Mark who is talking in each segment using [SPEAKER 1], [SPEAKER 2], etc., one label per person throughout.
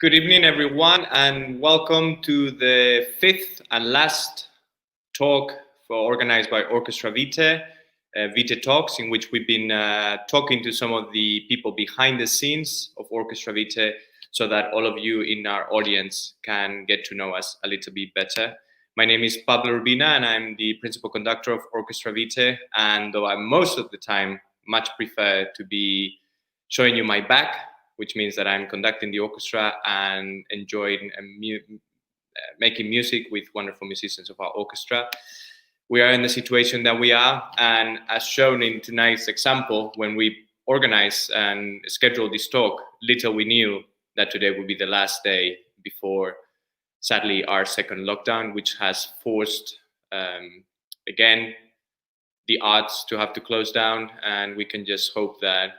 [SPEAKER 1] Good evening, everyone, and welcome to the fifth and last talk organized by Orchestra Vitae, Vitae Talks, in which we've been talking to some of the people behind the scenes of Orchestra Vitae so that all of you in our audience can get to know us a little bit better. My name is Pablo Urbina, and I'm the principal conductor of Orchestra Vitae, and though I most of the time much prefer to be showing you my back, which means that I'm conducting the orchestra and enjoying making music with wonderful musicians of our orchestra. We are in the situation that we are, and as shown in tonight's example, when we organized and scheduled this talk, little we knew that today would be the last day before, sadly, our second lockdown, which has forced, again, the arts to have to close down, and we can just hope that,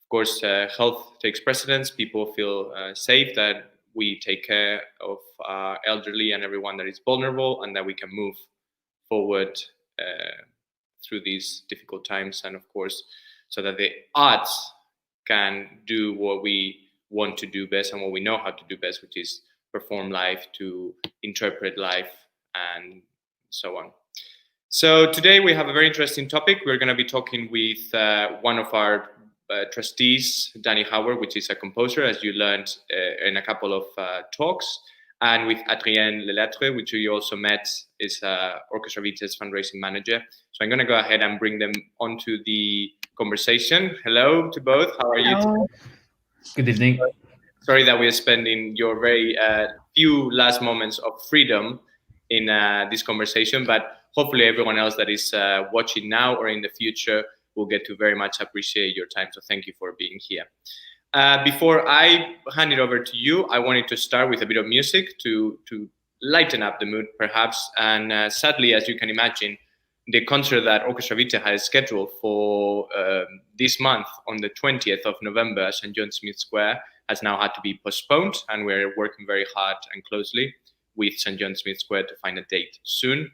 [SPEAKER 1] of course, health takes precedence. People feel safe, that we take care of our elderly and everyone that is vulnerable, and that we can move forward through these difficult times. And of course, so that the arts can do what we want to do best and what we know how to do best, which is perform live, to interpret live, and so on. So today we have a very interesting topic. We're going to be talking with one of our trustees, Dani, which is a composer, as you learned in a couple of talks, and with Adrien Le Laitre, which you also met, is Orchestra Vitae's fundraising manager. So I'm going to go ahead and bring them onto the conversation. Hello to both. How are you today?
[SPEAKER 2] Good evening.
[SPEAKER 1] Sorry that we are spending your very few last moments of freedom in this conversation, but hopefully everyone else that is watching now or in the future will get to very much appreciate your time. So thank you for being here. Before I hand it over to you, I wanted to start with a bit of music to lighten up the mood, perhaps. And sadly, as you can imagine, the concert that Orchestra Vitae has scheduled for this month on the 20th of November at St. John Smith Square has now had to be postponed, and we're working very hard and closely with St. John Smith Square to find a date soon.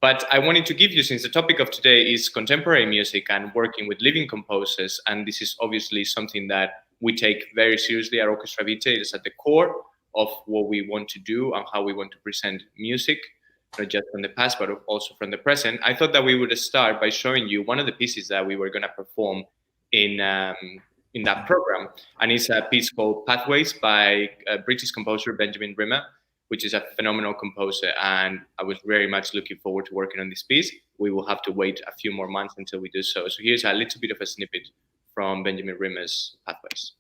[SPEAKER 1] But I wanted to give you, since the topic of today is contemporary music and working with living composers, and this is obviously something that we take very seriously at Orchestra Vitae. It is at the core of what we want to do and how we want to present music, not just from the past, but also from the present. I thought that we would start by showing you one of the pieces that we were going to perform in that program, and it's a piece called Pathways by British composer Benjamin Rimmer, which is a phenomenal composer, and I was very much looking forward to working on this piece. We will have to wait a few more months until we do so. So here's a little bit of a snippet from Benjamin Rimmer's Pathways.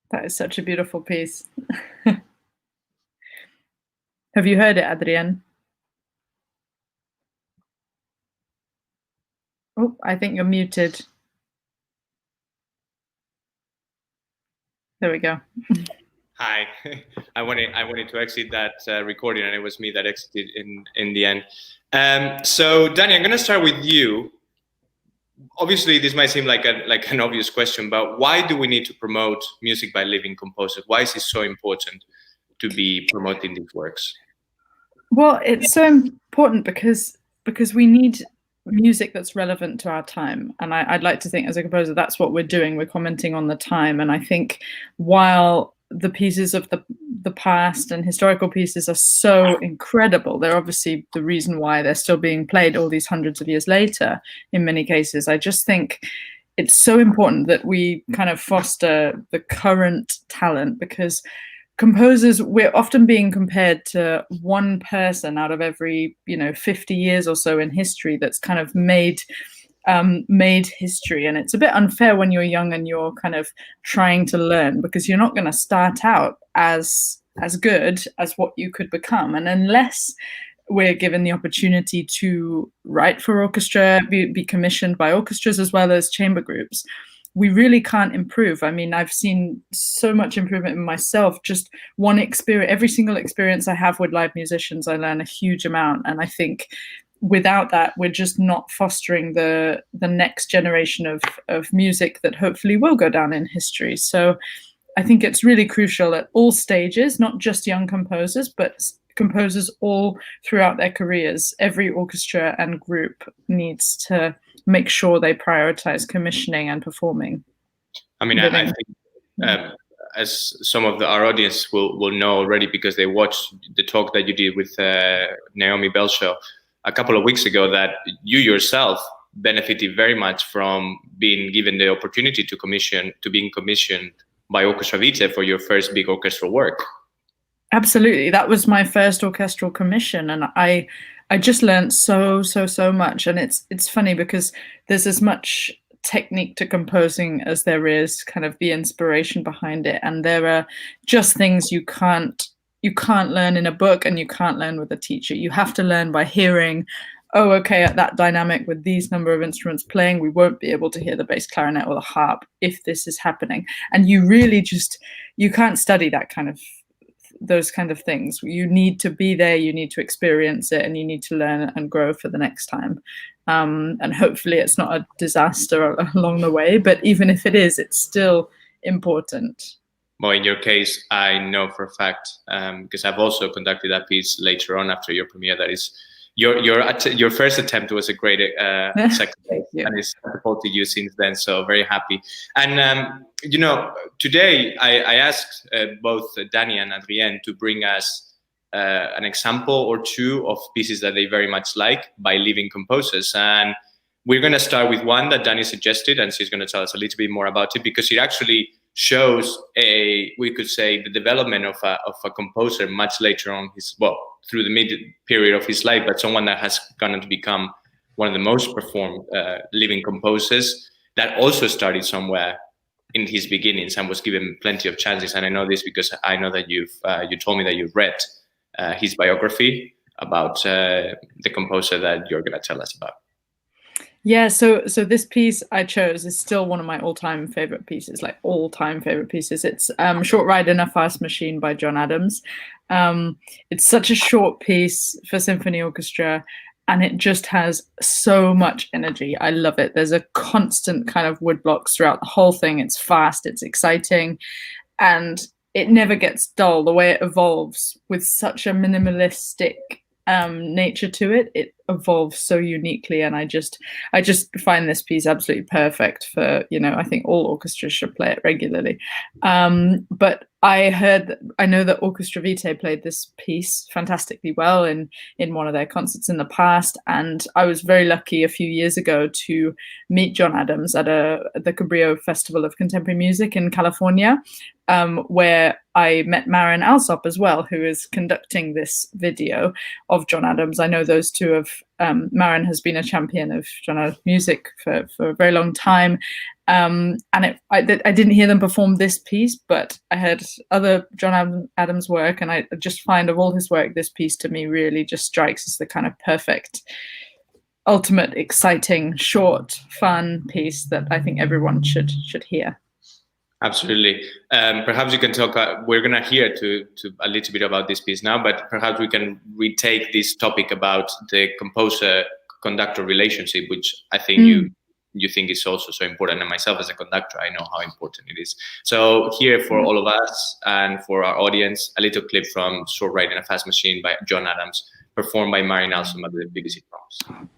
[SPEAKER 3] That is such a beautiful piece. Have you heard it, Adrien? Oh, I think you're muted. There we go.
[SPEAKER 1] Hi, I wanted to exit that recording, and it was me that exited in the end. So Dani, I'm going to start with you. Obviously, this might seem like an obvious question, but why do we need to promote music by living composers? Why is it so important to be promoting these works?
[SPEAKER 3] Well, it's so important because we need music that's relevant to our time, and I'd like to think, as a composer, that's what we're doing. We're commenting on the time, and I think while the pieces of the the past and historical pieces are so incredible. They're obviously the reason why they're still being played all these hundreds of years later in many cases. I just think it's so important that we kind of foster the current talent, because composers, we're often being compared to one person out of every 50 years or so in history that's kind of made history. And it's a bit unfair when you're young and you're kind of trying to learn, because you're not going to start out as good as what you could become. And unless we're given the opportunity to write for orchestra, be commissioned by orchestras as well as chamber groups, we really can't improve. I mean, I've seen so much improvement in myself. Just one experience, every single experience I have with live musicians, I learn a huge amount. And I think without that, we're just not fostering the next generation of music that hopefully will go down in history. So I think it's really crucial at all stages, not just young composers, but composers all throughout their careers. Every orchestra and group needs to make sure they prioritize commissioning and performing.
[SPEAKER 1] I mean, I think as some of our audience will know already, because they watched the talk that you did with Naomi Belshaw a couple of weeks ago, that you yourself benefited very much from being given the opportunity to being commissioned by Orchestra Vitae for your first big orchestral work.
[SPEAKER 3] Absolutely. That was my first orchestral commission, and I just learned so much. And it's funny because there's as much technique to composing as there is kind of the inspiration behind it. And there are just things you can't learn in a book, and you can't learn with a teacher. You have to learn by hearing, oh, okay, at that dynamic with these number of instruments playing, we won't be able to hear the bass clarinet or the harp if this is happening. And you really you can't study those kind of things. You need to be there, you need to experience it, and you need to learn and grow for the next time. And hopefully it's not a disaster along the way, but even if it is, it's still important.
[SPEAKER 1] Well, in your case, I know for a fact, because I've also conducted that piece later on after your premiere, that is your first attempt was a great second, and it's supported you since then. So very happy. And today I asked both Dani and Adrien to bring us an example or two of pieces that they very much like by living composers. And we're going to start with one that Dani suggested, and she's going to tell us a little bit more about it, because it actually shows we could say, the development of a composer much later on through the mid period of his life, but someone that has gone on to become one of the most performed living composers, that also started somewhere in his beginnings and was given plenty of chances. And I know this because I know that you told me that you've read his biography about the composer that you're going to tell us about.
[SPEAKER 3] Yeah, so this piece I chose is still one of my all-time favorite pieces, like all-time favorite pieces. It's Short Ride in a Fast Machine by John Adams. It's such a short piece for symphony orchestra, and it just has so much energy. I love it. There's a constant kind of wood blocks throughout the whole thing. It's fast, it's exciting, and it never gets dull. The way it evolves with such a minimalistic nature to it, it evolves so uniquely. And I just find this piece absolutely perfect for, I think all orchestras should play it regularly. But I know that Orchestra Vitae played this piece fantastically well in one of their concerts in the past. And I was very lucky a few years ago to meet John Adams at the Cabrillo Festival of Contemporary Music in California, where I met Maren Alsop as well, who is conducting this video of John Adams. I know those two have, Maren has been a champion of John Adams music for a very long time. And I didn't hear them perform this piece, but I heard other John Adams work, and I just find of all his work, this piece to me really just strikes as the kind of perfect, ultimate, exciting, short, fun piece that I think everyone should hear.
[SPEAKER 1] Absolutely. Perhaps you can talk, we're going to hear to a little bit about this piece now, but perhaps we can retake this topic about the composer-conductor relationship, which I think you think is also so important. And myself as a conductor, I know how important it is. So here for all of us and for our audience, a little clip from Short Ride in a Fast Machine by John Adams, performed by Maren Alsop at the BBC Drums.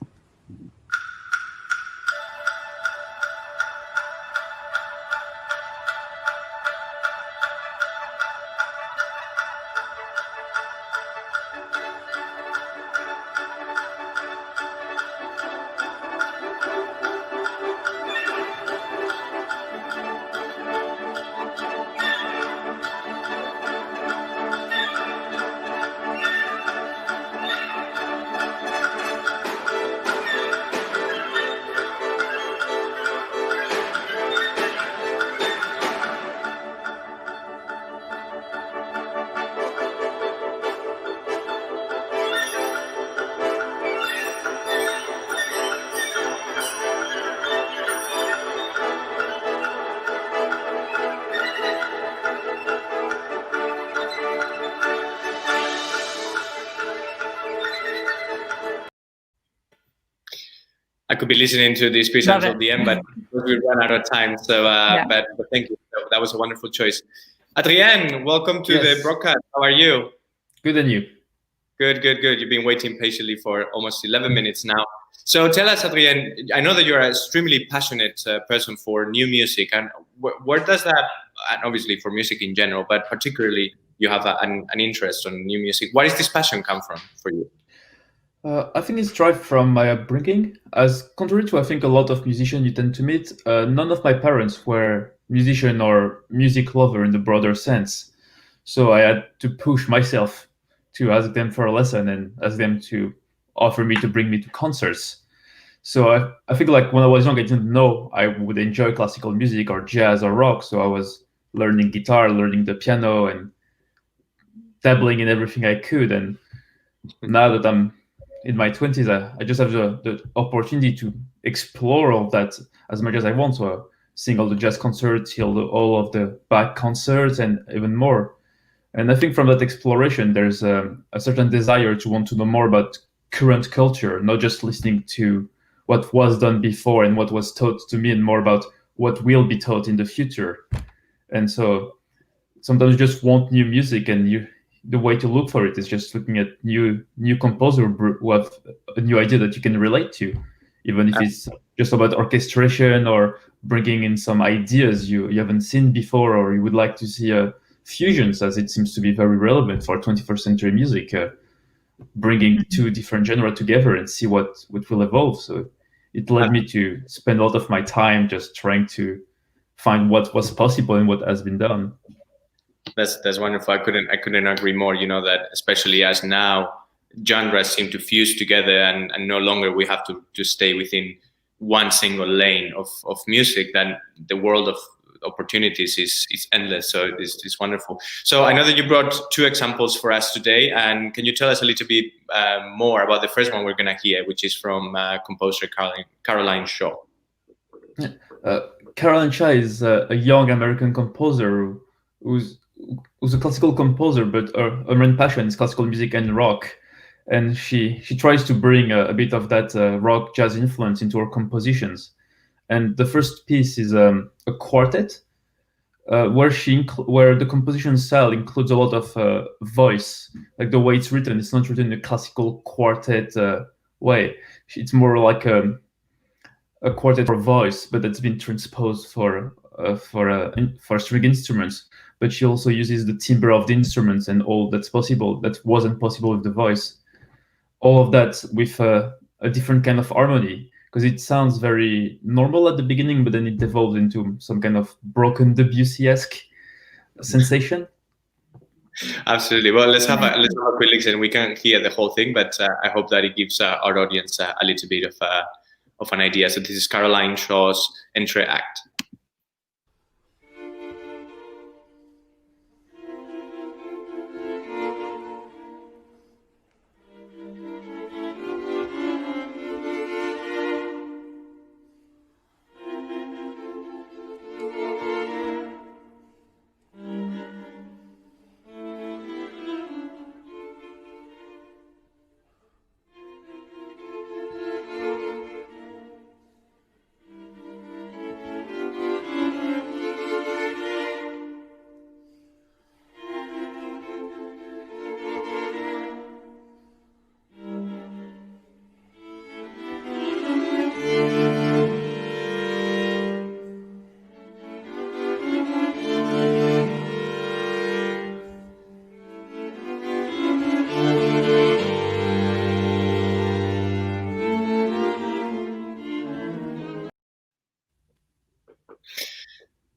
[SPEAKER 1] I could be listening to this piece
[SPEAKER 3] Love
[SPEAKER 1] until
[SPEAKER 3] it.
[SPEAKER 1] the end, but we run out of time. So, but thank you. That was a wonderful choice. Adrien, welcome to the broadcast. How are you?
[SPEAKER 2] Good, and you?
[SPEAKER 1] Good. You've been waiting patiently for almost 11 minutes now. So tell us, Adrien, I know that you're an extremely passionate person for new music, and where does that, and obviously for music in general, but particularly you have an interest in new music. Where does this passion come from for you?
[SPEAKER 2] I think it's derived from my upbringing. As contrary to, I think, a lot of musicians you tend to meet, none of my parents were musician or music lover in the broader sense. So I had to push myself to ask them for a lesson and ask them to offer me to bring me to concerts. So I think like when I was young, I didn't know I would enjoy classical music or jazz or rock. So I was learning guitar, learning the piano, and dabbling in everything I could. And now that I'm in my 20s, I just have the opportunity to explore all that as much as I want. So sing all the jazz concerts, all of the Bach concerts, and even more. And I think from that exploration, there's a certain desire to want to know more about current culture, not just listening to what was done before and what was taught to me, and more about what will be taught in the future. And so sometimes you just want new music, and the way to look for it is just looking at new composer who have a new idea that you can relate to, even if it's just about orchestration or bringing in some ideas you haven't seen before, or you would like to see fusions, as it seems to be very relevant for 21st century music, bringing two different genres together and see what will evolve. So it led me to spend a lot of my time just trying to find what was possible and what has been done.
[SPEAKER 1] That's wonderful. I couldn't agree more. You know that, especially as now genres seem to fuse together, and no longer we have to stay within one single lane of music. Then the world of opportunities is endless. So it's wonderful. So I know that you brought two examples for us today, and can you tell us a little bit more about the first one we're going to hear, which is from composer Caroline Shaw?
[SPEAKER 2] Caroline Shaw is a young American composer who's a classical composer, but her main passion is classical music and rock. And she tries to bring a bit of that rock jazz influence into her compositions. And the first piece is a quartet, where the composition style includes a lot of voice, like the way it's written. It's not written in a classical quartet way. It's more like a quartet for voice, but that's been transposed for string instruments. But she also uses the timbre of the instruments and all that's possible that wasn't possible with the voice. All of that with a different kind of harmony, because it sounds very normal at the beginning, but then it devolves into some kind of broken Debussy-esque sensation.
[SPEAKER 1] Absolutely. Well, let's have a quick listen. We can't hear the whole thing, but I hope that it gives our audience a little bit of an idea. So this is Caroline Shaw's Entry Act.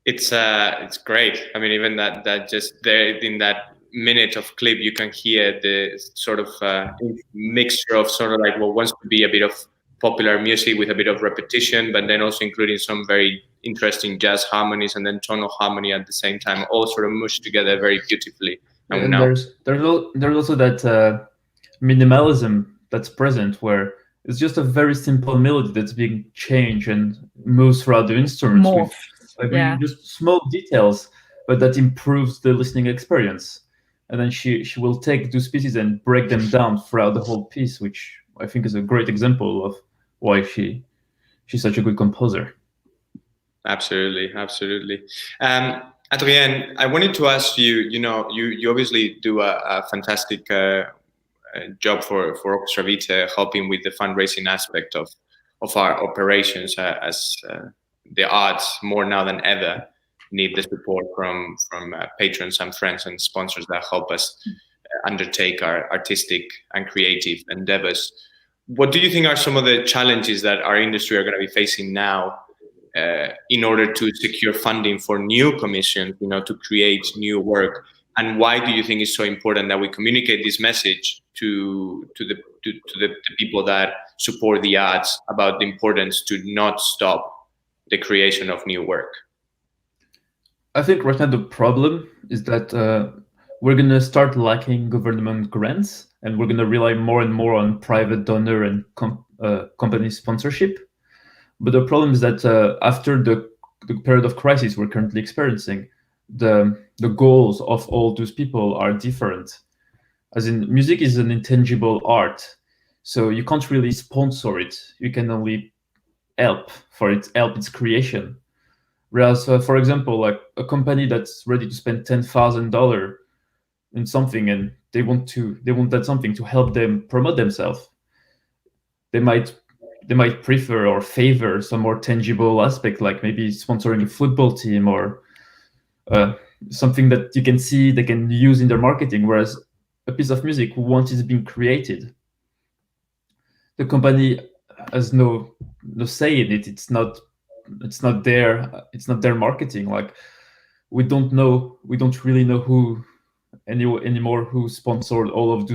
[SPEAKER 1] It's great. I mean, even that just there in that minute of clip, you can hear the sort of mixture of sort of like what wants to be a bit of popular music with a bit of repetition, but then also including some very interesting jazz harmonies and then tonal harmony at the same time, all sort of mushed together very beautifully.
[SPEAKER 2] And there's also that minimalism that's present, where it's just a very simple melody that's being changed and moves throughout the instruments with just small details, but that improves the listening experience. And then she will take those pieces and break them down throughout the whole piece, which I think is a great example of why she she's such a good composer.
[SPEAKER 1] Absolutely. Adrien, I wanted to ask you, you obviously do a fantastic job for Orchestra Vitae, helping with the fundraising aspect of our operations, as the arts more now than ever need the support from patrons and friends and sponsors that help us undertake our artistic and creative endeavors. What do you think are some of the challenges that our industry are going to be facing now in order to secure funding for new commissions, to create new work? And why do you think it's so important that we communicate this message to the people that support the arts about the importance to not stop the creation of new work?
[SPEAKER 2] I think right now the problem is that we're going to start lacking government grants, and we're going to rely more and more on private donor and company sponsorship. But the problem is that after the period of crisis we're currently experiencing, the goals of all those people are different. As in, music is an intangible art, so you can't really sponsor it. You can only help its creation. Whereas, for example, like a company that's ready to spend $10,000 in something, and they want that something to help them promote themselves, they might prefer or favor some more tangible aspect, like maybe sponsoring a football team or something that you can see they can use in their marketing. Whereas a piece of music, once it's been created, the company has no say in it. It's not their marketing. Like, we don't really know who anymore who sponsored all of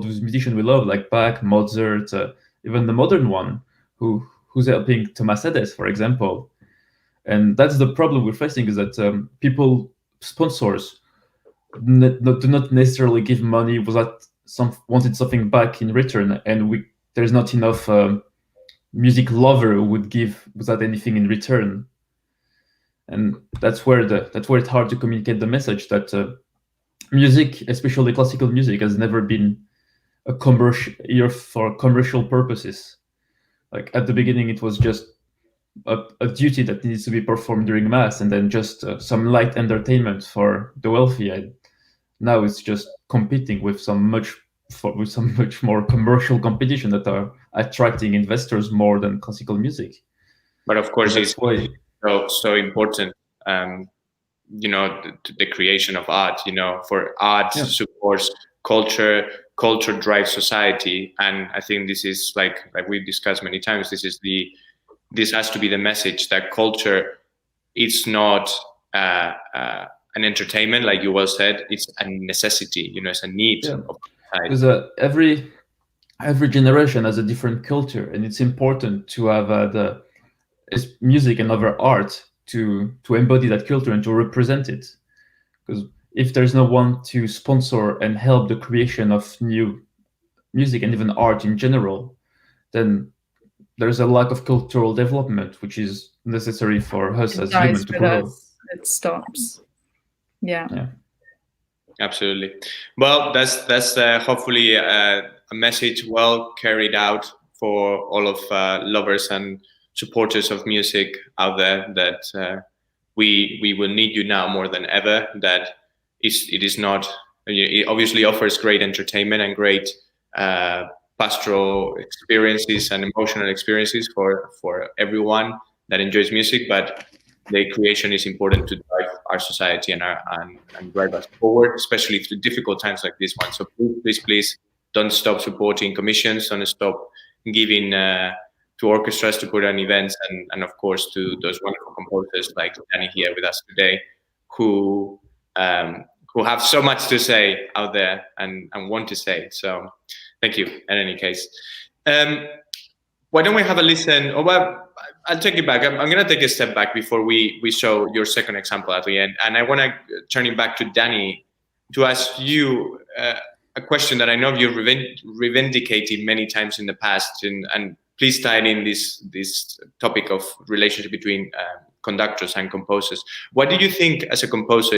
[SPEAKER 2] those musicians we love, like Bach, Mozart, even the modern one who's helping Thomas Edison, for example. And that's the problem we're facing, is that sponsors do not necessarily give money without wanted something back in return, and there's not enough music lover who would give without anything in return. And that's where it's hard to communicate the message that music, especially classical music, has never been a commercial for commercial purposes. Like, at the beginning, it was just a duty that needs to be performed during mass, and then just some light entertainment for the wealthy. And now it's just competing with some much more commercial competition that are attracting investors more than classical music.
[SPEAKER 1] But of course, it's so important. The creation of art. For art supports culture. Culture drives society, and I think this is like we've discussed many times. This has to be the message that culture is not an entertainment, like you well said. It's a necessity. It's a need of society.
[SPEAKER 2] Because every generation has a different culture, and it's important to have the music and other art to embody that culture and to represent it. Because if there's no one to sponsor and help the creation of new music and even art in general, then there's a lack of cultural development, which is necessary for us as humans to grow.
[SPEAKER 3] It stops. Yeah.
[SPEAKER 1] Absolutely. Well, that's hopefully a message well carried out for all of lovers and supporters of music out there, that we will need you now more than ever. That it is not. It obviously offers great entertainment and great pastoral experiences and emotional experiences for everyone that enjoys music, but the creation is important to drive our society and drive us forward, especially through difficult times like this one. So please don't stop supporting commissions, don't stop giving to orchestras to put on events, and of course to those wonderful composers like Dani here with us today, who have so much to say out there and want to say. So thank you in any case. Why don't we have a listen? I'll take it back. I'm going to take a step back before we show your second example at the end. And I want to turn it back to Dani to ask you a question that I know you've reivindicated many times in the past. And please tie in this topic of relationship between conductors and composers. What do you think as a composer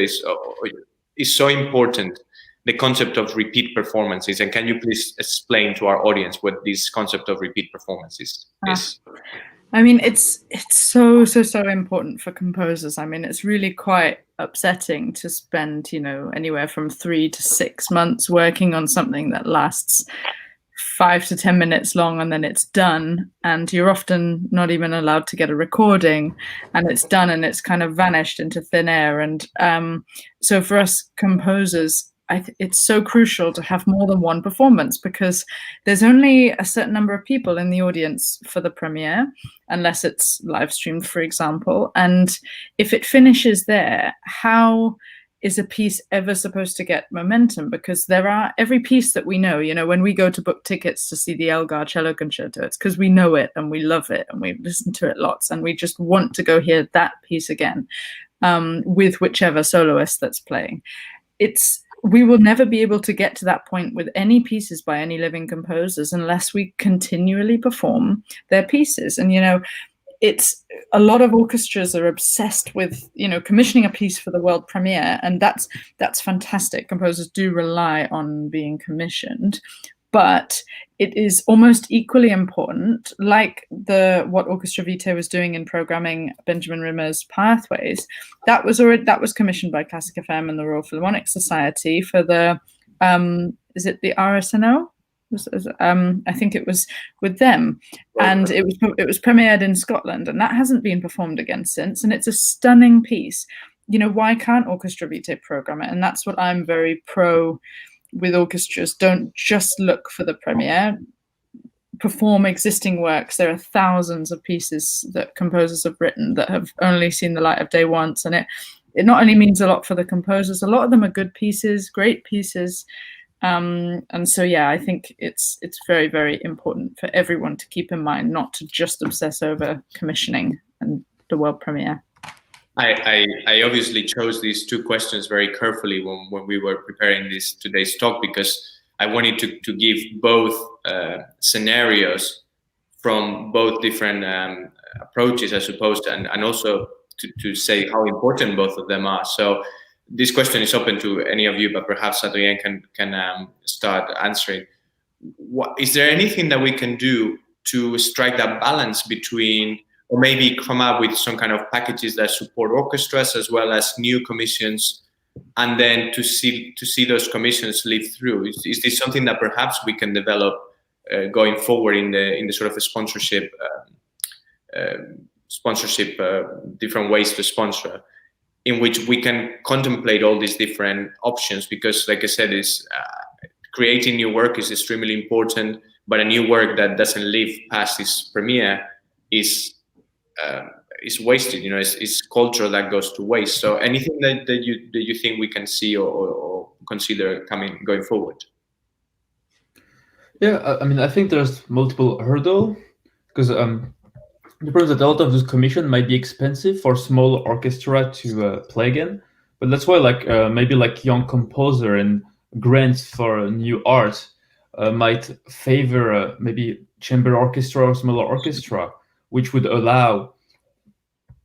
[SPEAKER 1] is so important, the concept of repeat performances? And can you please explain to our audience what this concept of repeat performances is?
[SPEAKER 3] I mean, it's so important for composers. I mean, it's really quite upsetting to spend, anywhere from 3 to 6 months working on something that lasts 5 to 10 minutes long, and then it's done, and you're often not even allowed to get a recording, and it's done and it's kind of vanished into thin air. And so for us composers, it's so crucial to have more than one performance, because there's only a certain number of people in the audience for the premiere, unless it's live streamed, for example. And if it finishes there, how is a piece ever supposed to get momentum? Because every piece that we know, when we go to book tickets to see the Elgar cello concerto, it's because we know it and we love it and we've listened to it lots, and we just want to go hear that piece again, with whichever soloist that's playing. We will never be able to get to that point with any pieces by any living composers unless we continually perform their pieces. And, it's a lot of orchestras are obsessed with, commissioning a piece for the world premiere. And that's fantastic. Composers do rely on being commissioned. But it is almost equally important, like what Orchestra Vitae was doing in programming Benjamin Rimmer's Pathways. That was commissioned by Classic FM and the Royal Philharmonic Society for the is it the RSNO? I think it was with them, and it was premiered in Scotland, and that hasn't been performed again since. And it's a stunning piece. Why can't Orchestra Vitae program it? And that's what I'm very pro with orchestras. Don't just look for the premiere, perform existing works. There are thousands of pieces that composers have written that have only seen the light of day once, and it not only means a lot for the composers, a lot of them are good pieces, great pieces. And so, I think it's very, very important for everyone to keep in mind not to just obsess over commissioning and the world premiere.
[SPEAKER 1] I obviously chose these two questions very carefully when we were preparing today's talk, because I wanted to give both scenarios from both different approaches, I suppose, and also to say how important both of them are. So this question is open to any of you, but perhaps Adrien can start answering. Is there anything that we can do to strike that balance between, or maybe come up with some kind of packages that support orchestras as well as new commissions, and then to see those commissions live through? Is this something that perhaps we can develop going forward in the sort of a sponsorship different ways to sponsor, in which we can contemplate all these different options? Because, like I said, creating new work is extremely important, but a new work that doesn't live past its premiere is wasted. It's culture that goes to waste. So anything that you think we can see or consider going forward?
[SPEAKER 2] Yeah, I mean, I think there's multiple hurdles, because the problem is that a lot of those commissions might be expensive for small orchestra to play again. But that's why, maybe young composer and grants for new art might favor maybe chamber orchestra or smaller orchestra, which would allow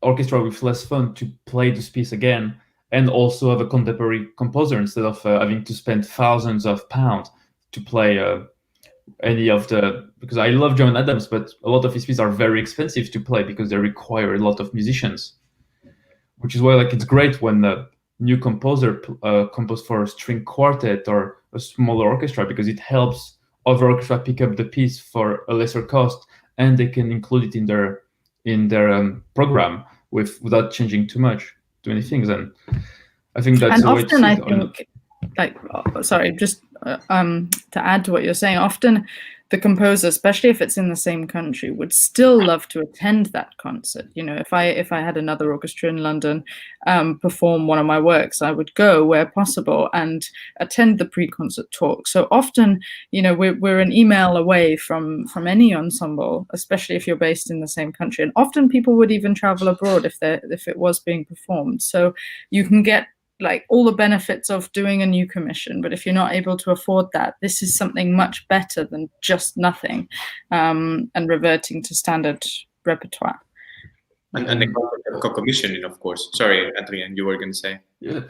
[SPEAKER 2] orchestra with less fun to play this piece again, and also have a contemporary composer instead of having to spend thousands of pounds to play any of the, because I love John Adams, but a lot of his pieces are very expensive to play because they require a lot of musicians, which is why it's great when a new composer composes for a string quartet or a smaller orchestra, because it helps other orchestra pick up the piece for a lesser cost, and they can include it in their program without changing too many things. And I think that's the way to see it.
[SPEAKER 3] Sorry, just to add to what you're saying, often the composer, especially if it's in the same country, would still love to attend that concert. If I had another orchestra in London perform one of my works, I would go where possible and attend the pre-concert talk. So often, we're an email away from any ensemble, especially if you're based in the same country. And often people would even travel abroad if it was being performed. So you can get all the benefits of doing a new commission, but if you're not able to afford that, this is something much better than just nothing, and reverting to standard repertoire.
[SPEAKER 1] And the concept of co-commissioning, of course. Sorry, Adrien, you were going to say.
[SPEAKER 2] Yeah,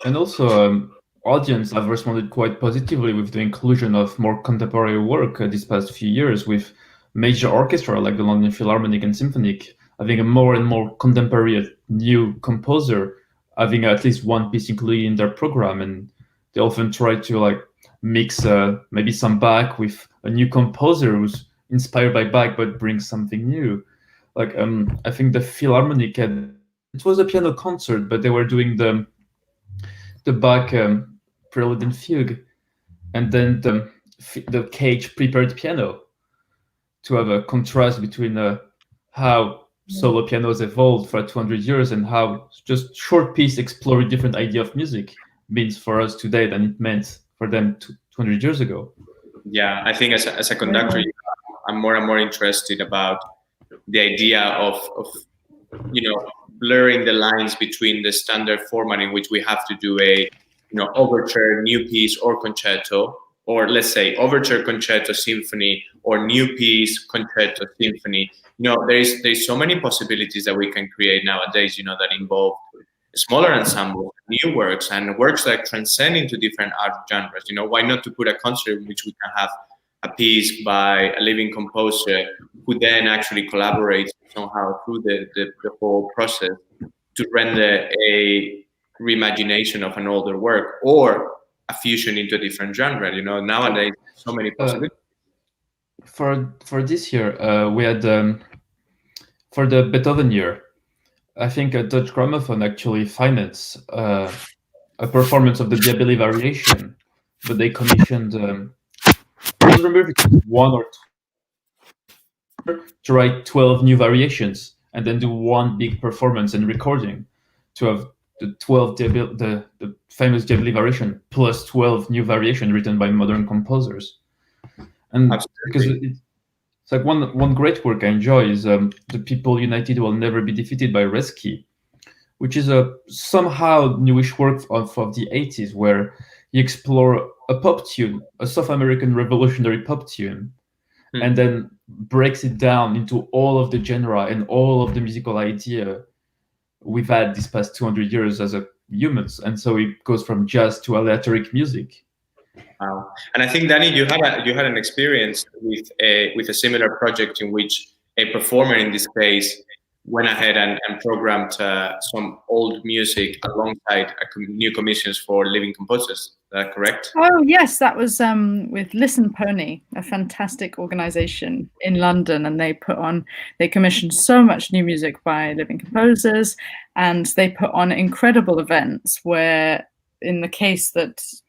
[SPEAKER 2] and also audience have responded quite positively with the inclusion of more contemporary work these past few years, with major orchestra like the London Philharmonic and Symphonic having a more and more contemporary new composer having at least one piece included in their program, and they often try to like mix maybe some Bach with a new composer who's inspired by Bach but brings something new. Like I think the Philharmonic had, it was a piano concert, but they were doing the Bach Prelude and Fugue, and then the Cage prepared piano to have a contrast between how solo pianos evolved for 200 years and how just short piece exploring different idea of music means for us today than it meant for them 200 years ago.
[SPEAKER 1] Yeah, I think as a conductor, I'm more and more interested about the idea of blurring the lines between the standard format in which we have to do a overture, new piece, or concerto, or let's say overture, concerto, symphony, or new piece, concerto, symphony. There's so many possibilities that we can create nowadays, that involve smaller ensembles, new works, and works that transcend into different art genres. Why not to put a concert in which we can have a piece by a living composer who then actually collaborates somehow through the whole process to render a reimagination of an older work or a fusion into a different genre. Nowadays so many possibilities.
[SPEAKER 2] For this year, we had for the Beethoven year, I think a Dutch Gramophone actually financed a performance of the Diabelli Variation, but they commissioned I don't remember if it was one or two to write 12 new variations and then do one big performance and recording to have the 12 the famous Diabelli Variation plus 12 new variations written by modern composers. And because it's like one great work I enjoy is The People United Will Never Be Defeated by Reski, which is a somehow newish work of the 80s where you explore a pop tune, a South American revolutionary pop tune, and then breaks it down into all of the genre and all of the musical idea we've had these past 200 years as humans. And so it goes from jazz to aleatoric music.
[SPEAKER 1] Wow. And I think, Dani, you had an experience with a similar project in which a performer in this case went ahead and programmed some old music alongside new commissions for living composers. Is that correct?
[SPEAKER 3] Oh yes, that was with Listen Pony, a fantastic organization in London, and they commissioned so much new music by living composers, and they put on incredible events where, in the case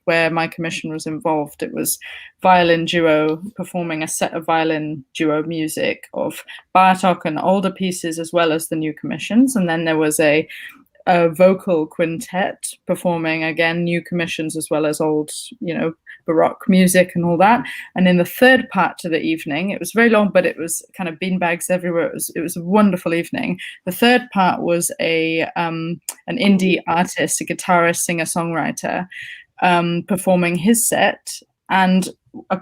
[SPEAKER 3] where my commission was involved, it was violin duo performing a set of violin duo music of Bartók and older pieces as well as the new commissions. And then there was a vocal quintet performing again new commissions as well as old, Baroque music and all that. And in the third part to the evening, it was very long, but it was kind of beanbags everywhere. It was a wonderful evening. The third part was an indie artist, a guitarist, singer-songwriter, performing his set, and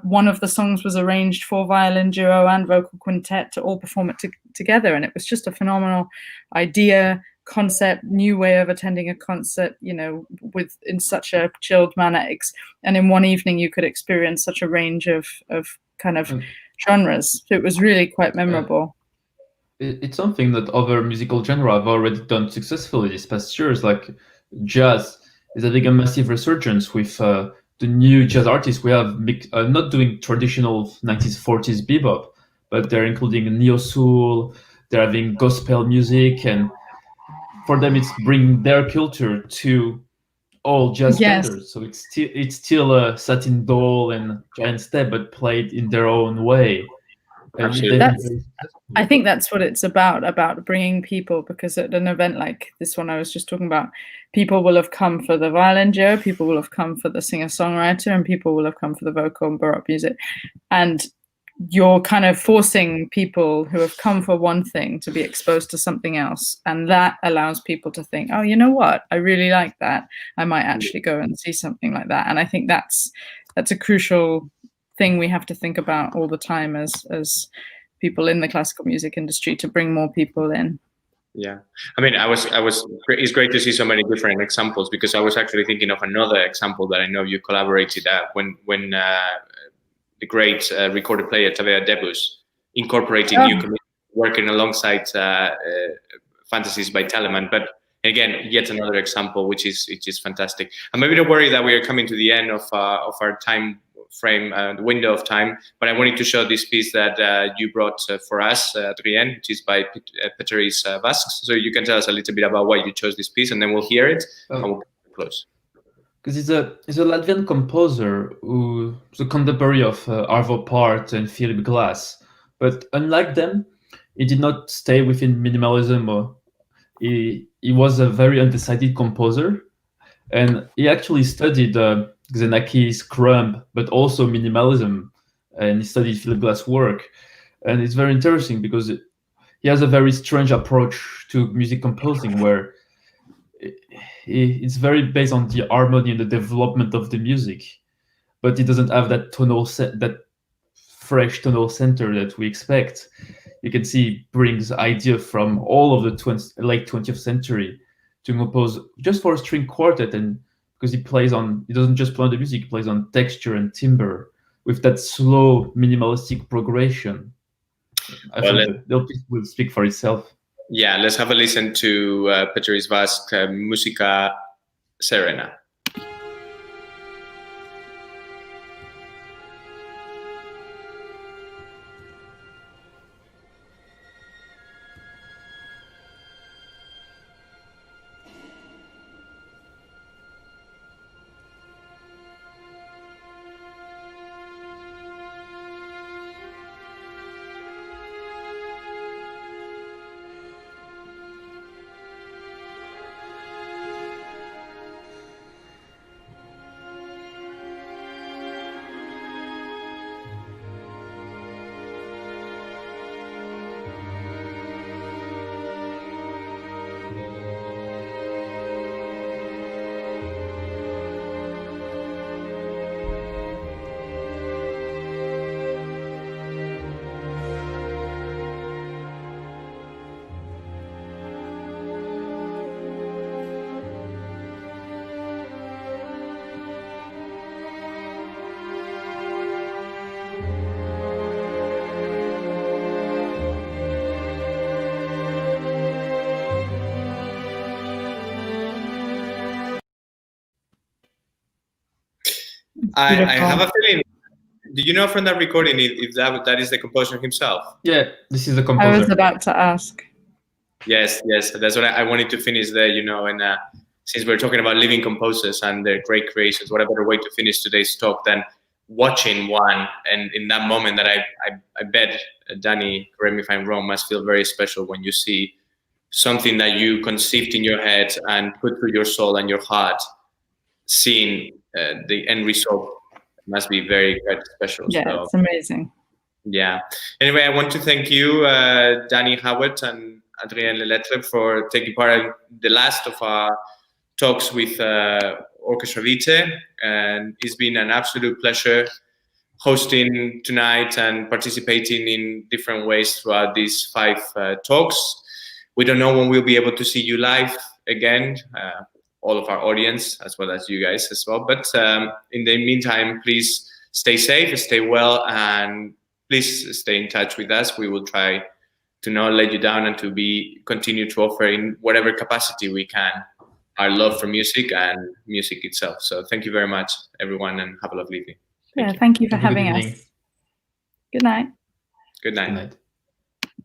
[SPEAKER 3] one of the songs was arranged for violin duo and vocal quintet to all perform it together. And it was just a phenomenal idea, concept, new way of attending a concert, in such a chilled manner. And in one evening, you could experience such a range of kind of genres. So it was really quite memorable.
[SPEAKER 2] It's something that other musical genre have already done successfully these past years. Like jazz is having a massive resurgence with the new jazz artists. We have not doing traditional 1940s bebop, but they're including neo-soul, they're having gospel music, and for them it's bringing their culture to all jazz standards. So it's still a satin doll and giant step, but played in their own way.
[SPEAKER 3] I think that's what it's about bringing people, because at an event like this one I was just talking about, people will have come for the violin duo, people will have come for the singer-songwriter, and people will have come for the vocal and Baroque music. And you're kind of forcing people who have come for one thing to be exposed to something else. And that allows people to think, oh, you know what? I really like that. I might actually go and see something like that. And I think that's a crucial thing we have to think about all the time as people in the classical music industry, to bring more people in.
[SPEAKER 1] Yeah, I mean, it's great to see so many different examples, because I was actually thinking of another example that I know you collaborated at when the great recorded player Tavera Debus, incorporating new commitments, working alongside Fantasies by Telemann. But again, yet another example, which is fantastic. I'm a bit worried that we are coming to the end of our time frame, the window of time, but I wanted to show this piece that you brought for us, Adrien, which is by Peteris Vasks. So you can tell us a little bit about why you chose this piece, and then we'll hear it and we'll close.
[SPEAKER 2] Because he's a Latvian composer who's a contemporary of Arvo Pärt and Philip Glass, but unlike them, he did not stay within minimalism. Or he was a very undecided composer, and he actually studied Xenakis, Crumb, but also minimalism, and he studied Philip Glass' work. And it's very interesting because he has a very strange approach to music composing, where it's very based on the harmony and the development of the music, but it doesn't have that that fresh tonal center that we expect. You can see he brings idea from all of the late 20th century to compose just for a string quartet, and because he doesn't just play on the music, he plays on texture and timbre with that slow minimalistic progression. I think the piece will speak for itself.
[SPEAKER 1] Yeah, let's have a listen to Peteris Vasks, Musica Serena. I have a feeling. Do you know from that recording if that is the composer himself?
[SPEAKER 2] Yeah, this is the composer.
[SPEAKER 3] I was about to ask.
[SPEAKER 1] Yes, that's what I wanted to finish there. And since we're talking about living composers and their great creations, what a better way to finish today's talk than watching one? And in that moment, that I bet Dani, correct me if I'm wrong, must feel very special when you see something that you conceived in your head and put through your soul and your heart, seeing the end result must be very, very special.
[SPEAKER 3] Yeah,
[SPEAKER 1] so,
[SPEAKER 3] it's amazing.
[SPEAKER 1] Yeah. Anyway, I want to thank you, Dani Howard and Adrien Le Laitre, for taking part in the last of our talks with Orchestra Vitae. And it's been an absolute pleasure hosting tonight and participating in different ways throughout these 5 talks. We don't know when we'll be able to see you live again, all of our audience, as well as you guys as well. But in the meantime, please stay safe, stay well, and please stay in touch with us. We will try to not let you down and to continue to offer in whatever capacity we can our love for music and music itself. So thank you very much, everyone, and have a lovely evening.
[SPEAKER 3] Thank you for having us. Good night.
[SPEAKER 1] Good night.
[SPEAKER 2] Good night.